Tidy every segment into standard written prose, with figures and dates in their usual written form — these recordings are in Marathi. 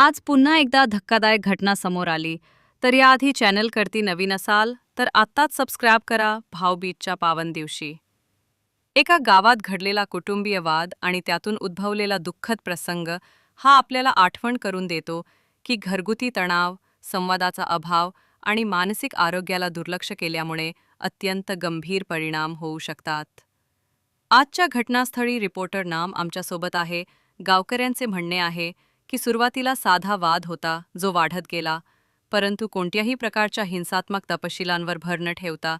आज पुन्हा एकदा धक्कादायक घटना समोर आली. तर याआधी चॅनलवरती नवीन असाल तर आत्ताच सबस्क्राईब करा. भाऊबीजच्या पावन दिवशी एका गावात घडलेला कुटुंबीय वाद आणि त्यातून उद्भवलेला दुःखद प्रसंग हा आपल्याला आठवण करून देतो की घरगुती तणाव, संवादाचा अभाव आणि मानसिक आरोग्याला दुर्लक्ष केल्यामुळे अत्यंत गंभीर परिणाम होऊ शकतात. आजच्या घटनास्थळी रिपोर्टर नाम आमच्यासोबत आहे. गावकऱ्यांचे म्हणणे आहे की सुरुवातीला साधा वाद होता जो वाढत गेला, परंतु कोणत्याही प्रकारच्या हिंसात्मक तपशिलांवर भर न ठेवता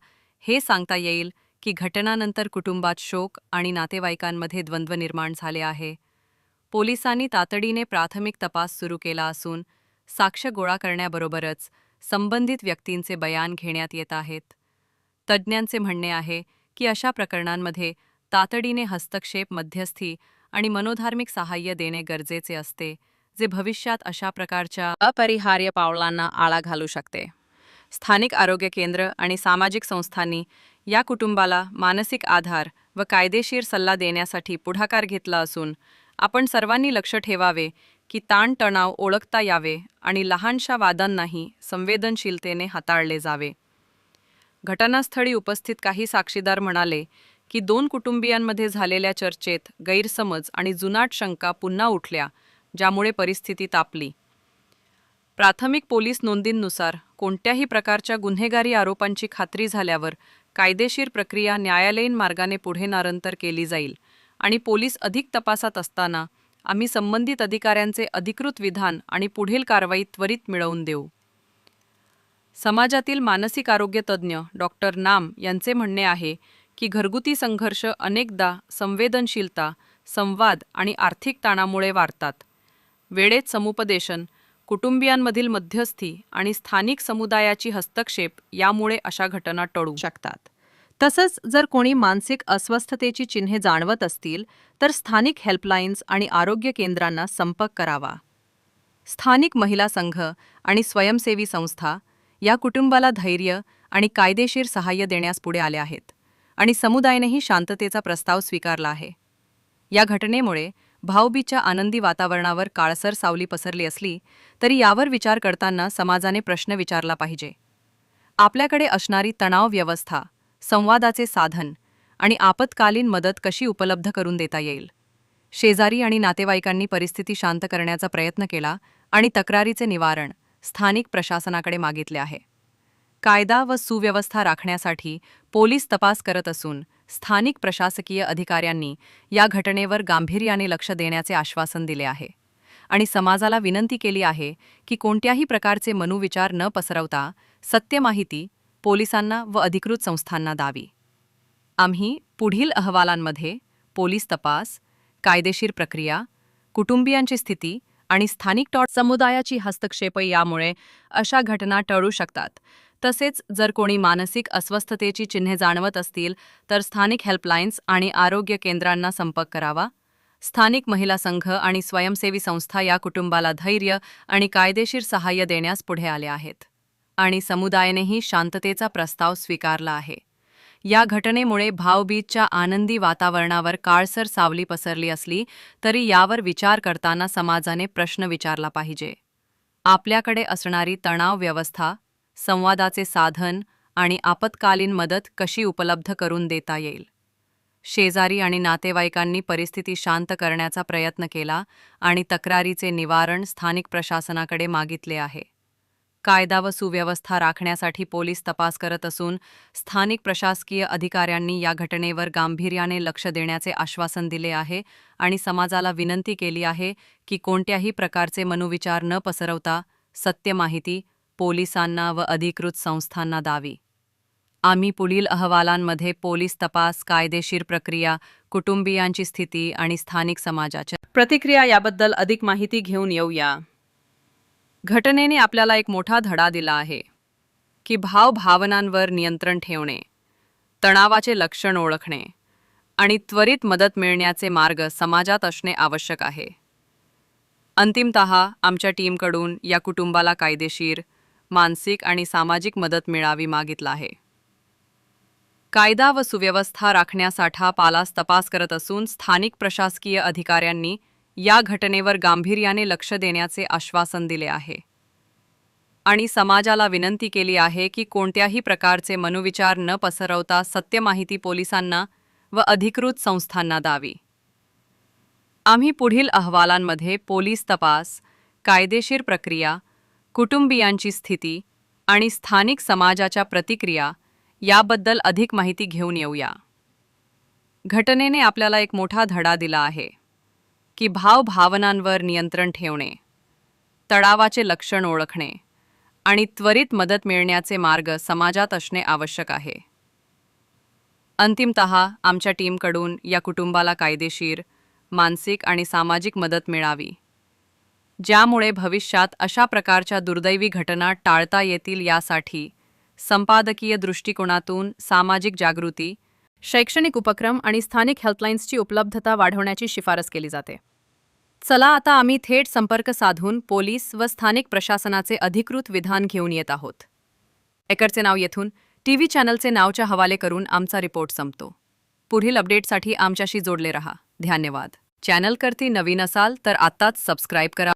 हे सांगता येईल की घटनानंतर कुटुंबात शोक आणि नातेवाईकांमध्ये द्वंद्व निर्माण झाले आहे. पोलिसांनी तातडीने प्राथमिक तपास सुरू केला असून साक्ष गोळा करण्याबरोबरच संबंधित व्यक्तींचे बयान घेण्यात येत आहेत. तज्ज्ञांचे म्हणणे आहे की अशा प्रकरणांमध्ये तातडीने हस्तक्षेप, मध्यस्थी आणि मनोधार्मिक सहाय्य देणे गरजेचे असते, जे भविष्यात अशा प्रकारच्या अपरिहार्य पावलांना आळा घालू शकते. स्थानिक आरोग्य केंद्र आणि सामाजिक संस्थांनी या कुटुंबाला मानसिक आधार व कायदेशीर सल्ला देण्यासाठी पुढाकार घेतला असून आपण सर्वांनी लक्ष ठेवावे की ताणतणाव ओळखता यावे आणि लहानशा वादांनाही संवेदनशीलतेने हाताळले जावे. घटनास्थळी उपस्थित काही साक्षीदार म्हणाले की दोन कुटुंबियांमध्ये झालेल्या चर्चेत गैरसमज आणि जुनाट शंका पुन्हा उठल्या, ज्यामुळे परिस्थिती तापली. प्राथमिक पोलीस नोंदींनुसार कोणत्याही प्रकारच्या गुन्हेगारी आरोपांची खात्री झाल्यावर कायदेशीर प्रक्रिया न्यायालयीन मार्गाने पुढे नंतर केली जाईल आणि पोलीस अधिक तपासात असताना आम्ही संबंधित अधिकाऱ्यांचे अधिकृत विधान आणि पुढील कारवाई त्वरित मिळवून देऊ. समाजातील मानसिक आरोग्य तज्ज्ञ डॉक्टर नाम यांचे म्हणणे आहे की घरगुती संघर्ष अनेकदा संवेदनशीलता, संवाद आणि आर्थिक ताणामुळे वाढतात. वेळेत समुपदेशन, कुटुंबियांमधील मध्यस्थी आणि स्थानिक समुदायाची हस्तक्षेप यामुळे अशा घटना टळू शकतात. तसंच जर कोणी मानसिक अस्वस्थतेची चिन्हे जाणवत असतील तर स्थानिक हेल्पलाईन्स आणि आरोग्य केंद्रांना संपर्क करावा. स्थानिक महिला संघ आणि स्वयंसेवी संस्था या कुटुंबाला धैर्य आणि कायदेशीर सहाय्य देण्यास पुढे आले आहेत आणि समुदायानेही शांततेचा प्रस्ताव स्वीकारला आहे. या घटनेमुळे भाऊबीजच्या आनंदी वातावरणावर काळसर सावली पसरली असली तरी यावर विचार करताना समाजाने प्रश्न विचारला पाहिजे. आपल्याकडे असणारी तणाव व्यवस्था, संवादाचे साधन आणि आपत्कालीन मदत कशी उपलब्ध करून देता येईल. शेजारी आणि नातेवाईकांनी परिस्थिती शांत करण्याचा प्रयत्न केला आणि तक्रारीचे निवारण स्थानिक प्रशासनाकडे मागितले आहे. कायदा व सुव्यवस्था राखण्यासाठी पोलीस तपास करत असून स्थानिक प्रशासकीय अधिकाऱ्यांनी या घटनेवर गांभीर्याने लक्ष देण्याचे आश्वासन दिले आहे आणि समाजाला विनंती केली आहे की कोणत्याही प्रकारचे मनोविचार न पसरवता सत्य माहिती पोलिसांना व अधिकृत संस्थांना द्यावी. आम्ही पुढील अहवालांमध्ये पोलीस तपास, कायदेशीर प्रक्रिया, कुटुंबियांची स्थिती आणि स्थानिक समुदायाची हस्तक्षेप यामुळे अशा घटना टळू शकतात. तसेच जर कोणी मानसिक अस्वस्थतेची चिन्हे जाणवत असतील तर स्थानिक हेल्पलाईन्स आणि आरोग्य केंद्रांना संपर्क करावा. स्थानिक महिला संघ आणि स्वयंसेवी संस्था या कुटुंबाला धैर्य आणि कायदेशीर सहाय्य देण्यास पुढे आले आहेत आणि समुदायानेही शांततेचा प्रस्ताव स्वीकारला आहे. या घटनेमुळे भाऊबीजच्या आनंदी वातावरणावर काळसर सावली पसरली असली तरी यावर विचार करताना समाजाने प्रश्न विचारला पाहिजे. आपल्याकडे असणारी तणाव व्यवस्था, संवादाचे साधन आणि आपत्कालीन मदत कशी उपलब्ध करून देता येईल. शेजारी आणि नातेवाईकांनी परिस्थिती शांत करण्याचा प्रयत्न केला आणि तक्रारीचे निवारण स्थानिक प्रशासनाकडे मागितले आहे. कायदा व सुव्यवस्था राखण्यासाठी पोलीस तपास करत असून स्थानिक प्रशासकीय अधिकाऱ्यांनी या घटनेवर गांभीर्याने लक्ष देण्याचे आश्वासन दिले आहे आणि समाजाला विनंती केली आहे की कोणत्याही प्रकारचे मनोविचार न पसरवता सत्य माहिती पोलिसांना व अधिकृत संस्थांना द्यावी. आम्ही पुढील अहवालांमध्ये पोलीस तपास, कायदेशीर प्रक्रिया, कुटुंबियांची स्थिती आणि स्थानिक समाजाच्या प्रतिक्रिया याबद्दल अधिक माहिती घेऊन येऊया. घटनेने आपल्याला एक मोठा धडा दिला आहे की भावनांवर नियंत्रण ठेवणे, तणावाचे लक्षण ओळखणे आणि त्वरित मदत मिळण्याचे मार्ग समाजात असणे आवश्यक आहे. अंतिमतः आमच्या टीमकडून या कुटुंबाला कायदेशीर, मानसिक आणि सामाजिक मदत मिळावी मागितला आहे. कायदा व सुव्यवस्था राखण्यासाठी पालास तपास करत असून स्थानिक प्रशासकीय अधिकाऱ्यांनी या घटनेवर गांभीर्याने लक्ष देण्याचे आश्वासन दिले आहे आणि समाजाला विनंती केली आहे की कोणत्याही प्रकारचे मनोविचार न पसरवता सत्य माहिती पोलिसांना व अधिकृत संस्थांना द्यावी. आम्ही पुढील अहवालांमध्ये पोलीस तपास, कायदेशीर प्रक्रिया, कुटुंबियांची स्थिती आणि स्थानिक समाजाच्या प्रतिक्रिया याबद्दल अधिक माहिती घेऊन येऊया. घटनेने आपल्याला एक मोठा धडा दिला आहे की भावनांवर नियंत्रण ठेवणे, तणावाचे लक्षण ओळखणे आणि त्वरित मदत मिळण्याचे मार्ग समाजात असणे आवश्यक आहे. अंतिमतः आमच्या टीमकडून या कुटुंबाला कायदेशीर, मानसिक आणि सामाजिक मदत मिळावी, ज्यामुळे भविष्यात अशा प्रकारच्या दुर्दैवी घटना टाळता येतील. यासाठी संपादकीय दृष्टिकोनातून सामाजिक जागृती, शैक्षणिक उपक्रम आणि स्थानिक हेल्पलाईन्सची उपलब्धता वाढवण्याची शिफारस केली जाते. चला आता आम्ही थेट संपर्क साधून पोलीस व स्थानिक प्रशासनाचे अधिकृत विधान घेऊन येत आहोत. एकरचे नाव येथून टीव्ही चॅनलचे नावच्या हवाले करून आमचा रिपोर्ट संपतो. पुढील अपडेटसाठी आमच्याशी जोडले रहा. धन्यवाद. चॅनल करती नवीन असाल तर आत्ताच सबस्क्राईब करा.